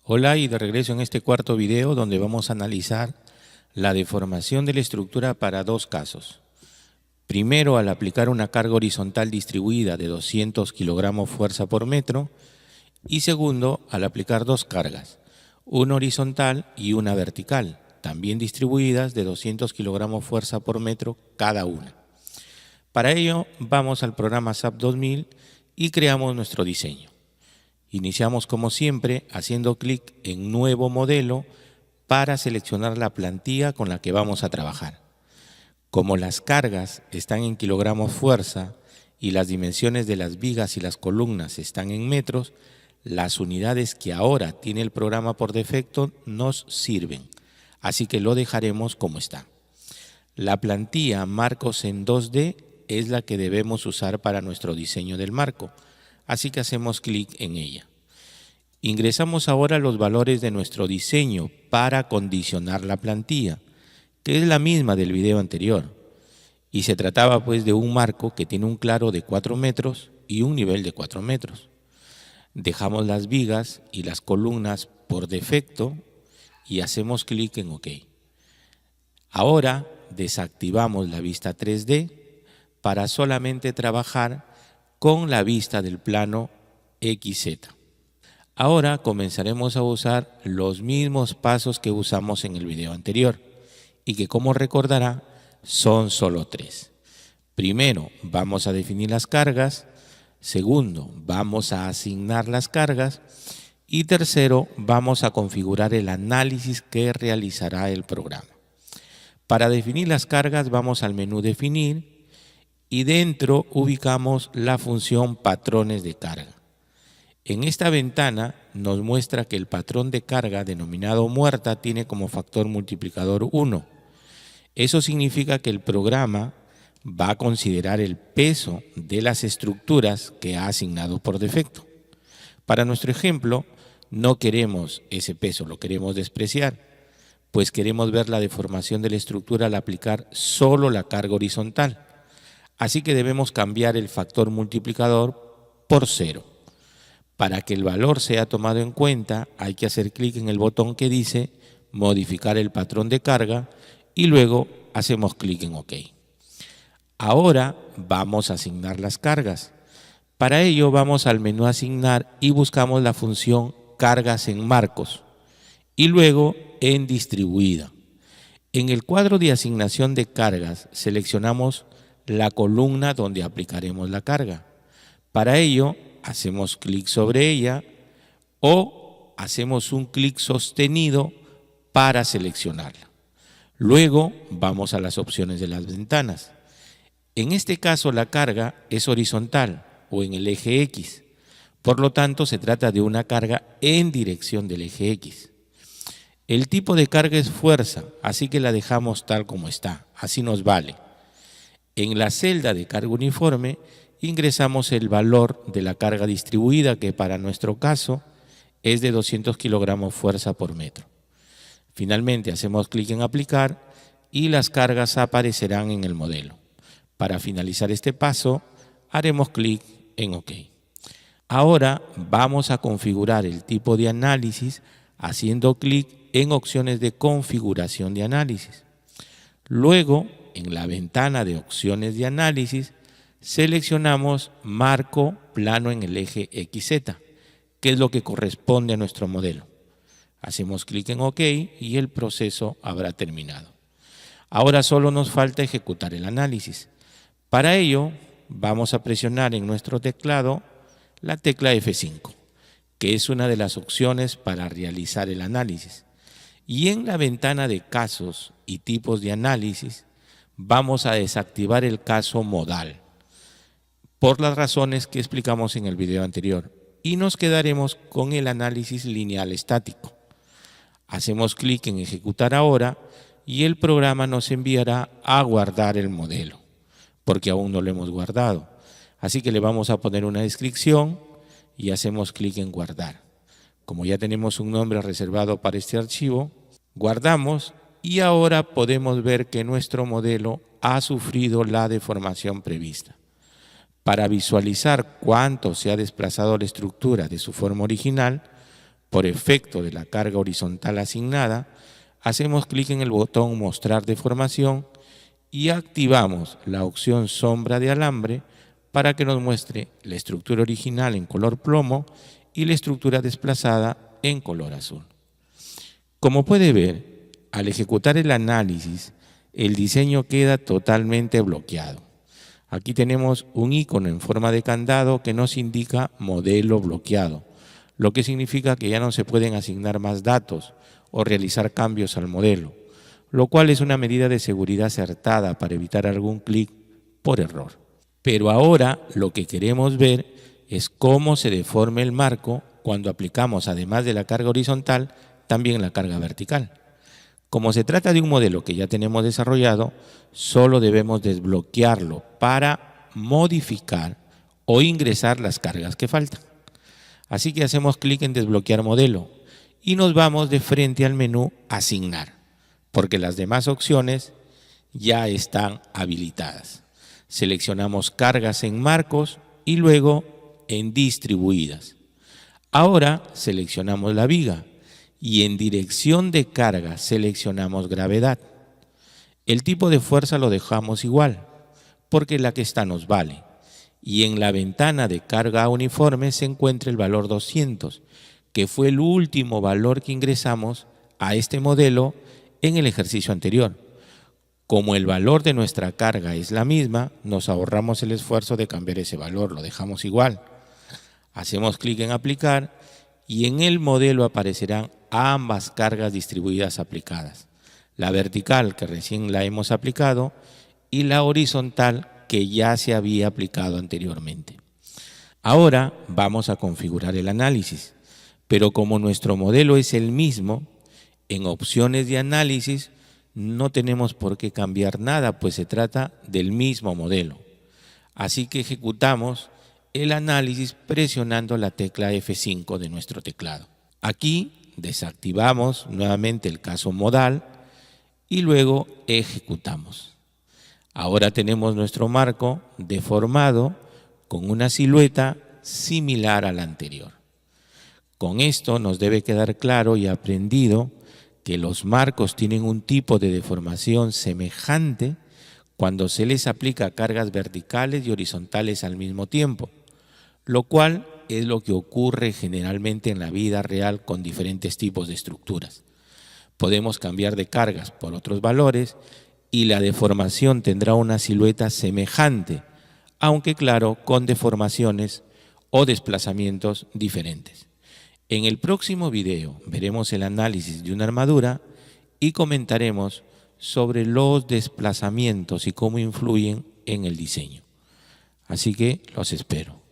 Hola, y de regreso en este cuarto video donde vamos a analizar la deformación de la estructura para dos casos. Primero, al aplicar una carga horizontal distribuida de 200 kilogramos fuerza por metro, y segundo, al aplicar dos cargas, una horizontal y una vertical, también distribuidas de 200 kilogramos fuerza por metro cada una. Para ello, vamos al programa SAP 2000 y creamos nuestro diseño. Iniciamos como siempre haciendo clic en Nuevo modelo para seleccionar la plantilla con la que vamos a trabajar. Como las cargas están en kilogramos fuerza y las dimensiones de las vigas y las columnas están en metros, las unidades que ahora tiene el programa por defecto nos sirven, así que lo dejaremos como está. La plantilla Marcos en 2D es la que debemos usar para nuestro diseño del marco, así que hacemos clic en ella. Ingresamos ahora los valores de nuestro diseño para condicionar la plantilla, que es la misma del video anterior. Y se trataba pues de un marco que tiene un claro de 4 metros y un nivel de 4 metros. Dejamos las vigas y las columnas por defecto y hacemos clic en OK. Ahora desactivamos la vista 3D para solamente trabajar con la vista del plano XZ. Ahora comenzaremos a usar los mismos pasos que usamos en el video anterior y que, como recordará, son solo 3. Primero, vamos a definir las cargas. Segundo, vamos a asignar las cargas. Y tercero, vamos a configurar el análisis que realizará el programa. Para definir las cargas, vamos al menú Definir y dentro ubicamos la función Patrones de carga. En esta ventana nos muestra que el patrón de carga denominado muerta tiene como factor multiplicador 1. Eso significa que el programa va a considerar el peso de las estructuras que ha asignado por defecto. Para nuestro ejemplo, no queremos ese peso, lo queremos despreciar, pues queremos ver la deformación de la estructura al aplicar solo la carga horizontal. Así que debemos cambiar el factor multiplicador por 0. Para que el valor sea tomado en cuenta, hay que hacer clic en el botón que dice Modificar el patrón de carga y luego hacemos clic en OK. Ahora vamos a asignar las cargas. Para ello vamos al menú Asignar y buscamos la función Cargas en marcos y luego en Distribuida. En el cuadro de asignación de cargas seleccionamos la columna donde aplicaremos la carga. Para ello hacemos clic sobre ella o hacemos un clic sostenido para seleccionarla. Luego vamos a las opciones de las ventanas. En este caso la carga es horizontal o en el eje X. Por lo tanto se trata de una carga en dirección del eje X. El tipo de carga es fuerza, así que la dejamos tal como está, así nos vale. En la celda de carga uniforme ingresamos el valor de la carga distribuida, que para nuestro caso es de 200 kilogramos fuerza por metro. Finalmente hacemos clic en Aplicar y las cargas aparecerán en el modelo. Para finalizar este paso, haremos clic en OK. Ahora vamos a configurar el tipo de análisis haciendo clic en opciones de configuración de análisis. Luego, en la ventana de opciones de análisis, seleccionamos marco plano en el eje XZ, que es lo que corresponde a nuestro modelo. Hacemos clic en OK y el proceso habrá terminado. Ahora solo nos falta ejecutar el análisis. Para ello, vamos a presionar en nuestro teclado la tecla F5, que es una de las opciones para realizar el análisis. Y en la ventana de casos y tipos de análisis, vamos a desactivar el caso modal, por las razones que explicamos en el video anterior, y nos quedaremos con el análisis lineal estático. Hacemos clic en Ejecutar ahora y el programa nos enviará a guardar el modelo, porque aún no lo hemos guardado. Así que le vamos a poner una descripción y hacemos clic en Guardar. Como ya tenemos un nombre reservado para este archivo, guardamos y ahora podemos ver que nuestro modelo ha sufrido la deformación prevista. Para visualizar cuánto se ha desplazado la estructura de su forma original, por efecto de la carga horizontal asignada, hacemos clic en el botón Mostrar deformación y activamos la opción Sombra de alambre para que nos muestre la estructura original en color plomo y la estructura desplazada en color azul. Como puede ver, al ejecutar el análisis, el diseño queda totalmente bloqueado. Aquí tenemos un icono en forma de candado que nos indica modelo bloqueado, lo que significa que ya no se pueden asignar más datos o realizar cambios al modelo, lo cual es una medida de seguridad acertada para evitar algún clic por error. Pero ahora lo que queremos ver es cómo se deforma el marco cuando aplicamos, además de la carga horizontal, también la carga vertical. Como se trata de un modelo que ya tenemos desarrollado, solo debemos desbloquearlo para modificar o ingresar las cargas que faltan. Así que hacemos clic en Desbloquear modelo y nos vamos de frente al menú Asignar, porque las demás opciones ya están habilitadas. Seleccionamos Cargas en marcos y luego en Distribuidas. Ahora seleccionamos la viga y en Dirección de carga seleccionamos Gravedad. El tipo de fuerza lo dejamos igual, porque la que está nos vale. Y en la ventana de carga uniforme se encuentra el valor 200, que fue el último valor que ingresamos a este modelo en el ejercicio anterior. Como el valor de nuestra carga es la misma, nos ahorramos el esfuerzo de cambiar ese valor, lo dejamos igual. Hacemos clic en Aplicar y en el modelo aparecerán ambas cargas distribuidas aplicadas. La vertical, que recién la hemos aplicado, y la horizontal, que ya se había aplicado anteriormente. Ahora vamos a configurar el análisis, pero como nuestro modelo es el mismo, en opciones de análisis no tenemos por qué cambiar nada, pues se trata del mismo modelo. Así que ejecutamos el análisis presionando la tecla F5 de nuestro teclado. Aquí desactivamos nuevamente el caso modal y luego ejecutamos. Ahora tenemos nuestro marco deformado con una silueta similar a la anterior. Con esto nos debe quedar claro y aprendido que los marcos tienen un tipo de deformación semejante cuando se les aplica cargas verticales y horizontales al mismo tiempo, lo cual es lo que ocurre generalmente en la vida real con diferentes tipos de estructuras. Podemos cambiar de cargas por otros valores y la deformación tendrá una silueta semejante, aunque claro, con deformaciones o desplazamientos diferentes. En el próximo video veremos el análisis de una armadura y comentaremos sobre los desplazamientos y cómo influyen en el diseño. Así que los espero.